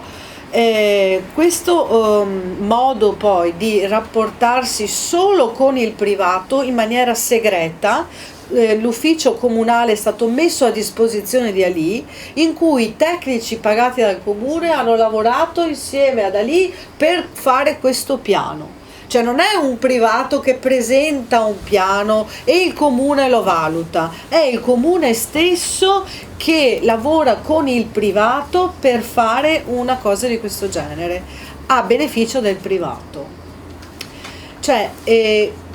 Questo modo poi di rapportarsi solo con il privato in maniera segreta, l'ufficio comunale è stato messo a disposizione di Ali, in cui i tecnici pagati dal comune hanno lavorato insieme ad Ali per fare questo piano. Cioè non è un privato che presenta un piano e il comune lo valuta, è il comune stesso che lavora con il privato per fare una cosa di questo genere, a beneficio del privato. Cioè,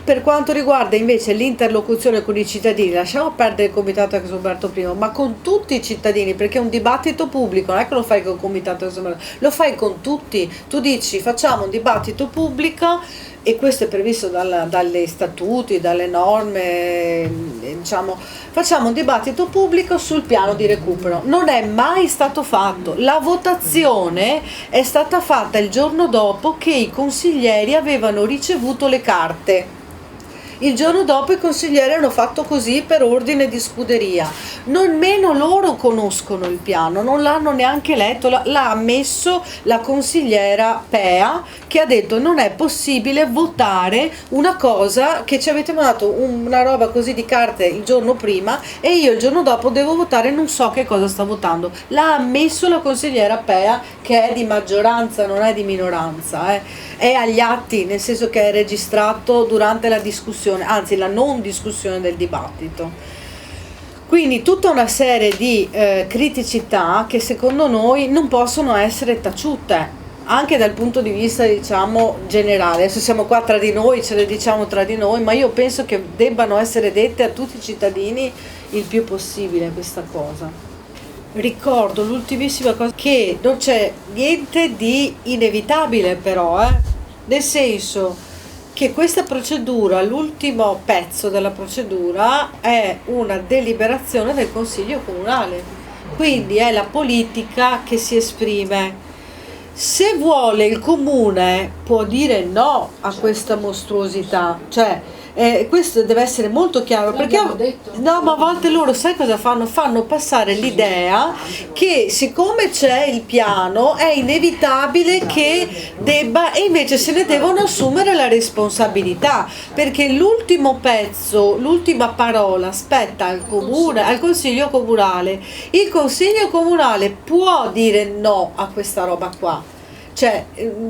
per quanto riguarda invece l'interlocuzione con i cittadini, lasciamo perdere il comitato ex Umberto I, ma con tutti i cittadini, perché è un dibattito pubblico, non è che lo fai con il comitato ex Umberto, lo fai con tutti. Tu dici facciamo un dibattito pubblico, e questo è previsto dagli statuti, dalle norme, diciamo, facciamo un dibattito pubblico sul piano di recupero. Non è mai stato fatto. La votazione è stata fatta il giorno dopo che i consiglieri avevano ricevuto le carte. Il giorno dopo i consiglieri hanno fatto così per ordine di scuderia. Nemmeno loro conoscono il piano, non l'hanno neanche letto, l'ha ammesso la consigliera Pea, che ha detto non è possibile votare una cosa che ci avete mandato una roba così di carte il giorno prima e io il giorno dopo devo votare, non so che cosa sta votando. L'ha ammesso la consigliera Pea, che è di maggioranza, non è di minoranza, è agli atti, nel senso che è registrato durante la discussione, anzi la non discussione del dibattito. Quindi tutta una serie di criticità che secondo noi non possono essere taciute, anche dal punto di vista, diciamo, generale. Adesso siamo qua tra di noi, ce le diciamo tra di noi, ma io penso che debbano essere dette a tutti i cittadini il più possibile questa cosa. Ricordo l'ultimissima cosa, che non c'è niente di inevitabile però, nel senso, che questa procedura, l'ultimo pezzo della procedura, è una deliberazione del Consiglio Comunale, quindi è la politica che si esprime. Se vuole il comune può dire no a questa mostruosità, cioè questo deve essere molto chiaro, perché no, ma a volte loro sai cosa fanno? Fanno passare l'idea che siccome c'è il piano è inevitabile che debba, e invece se ne devono assumere la responsabilità, perché l'ultimo pezzo, l'ultima parola spetta al comune, al consiglio comunale. Il consiglio comunale può dire no a questa roba qua. Cioè,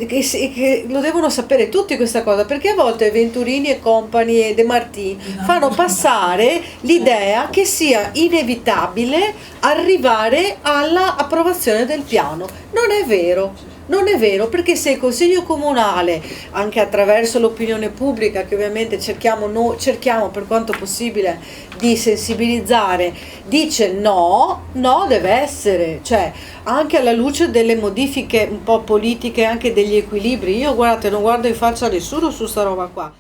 che lo devono sapere tutti questa cosa, perché a volte Venturini e compagni e De Martì fanno passare l'idea che sia inevitabile arrivare alla approvazione del piano. Non è vero. Non è vero, perché se il Consiglio Comunale, anche attraverso l'opinione pubblica, che ovviamente cerchiamo per quanto possibile di sensibilizzare, dice no, no deve essere, cioè anche alla luce delle modifiche un po' politiche, anche degli equilibri. Io guardate, non guardo in faccia a nessuno su sta roba qua.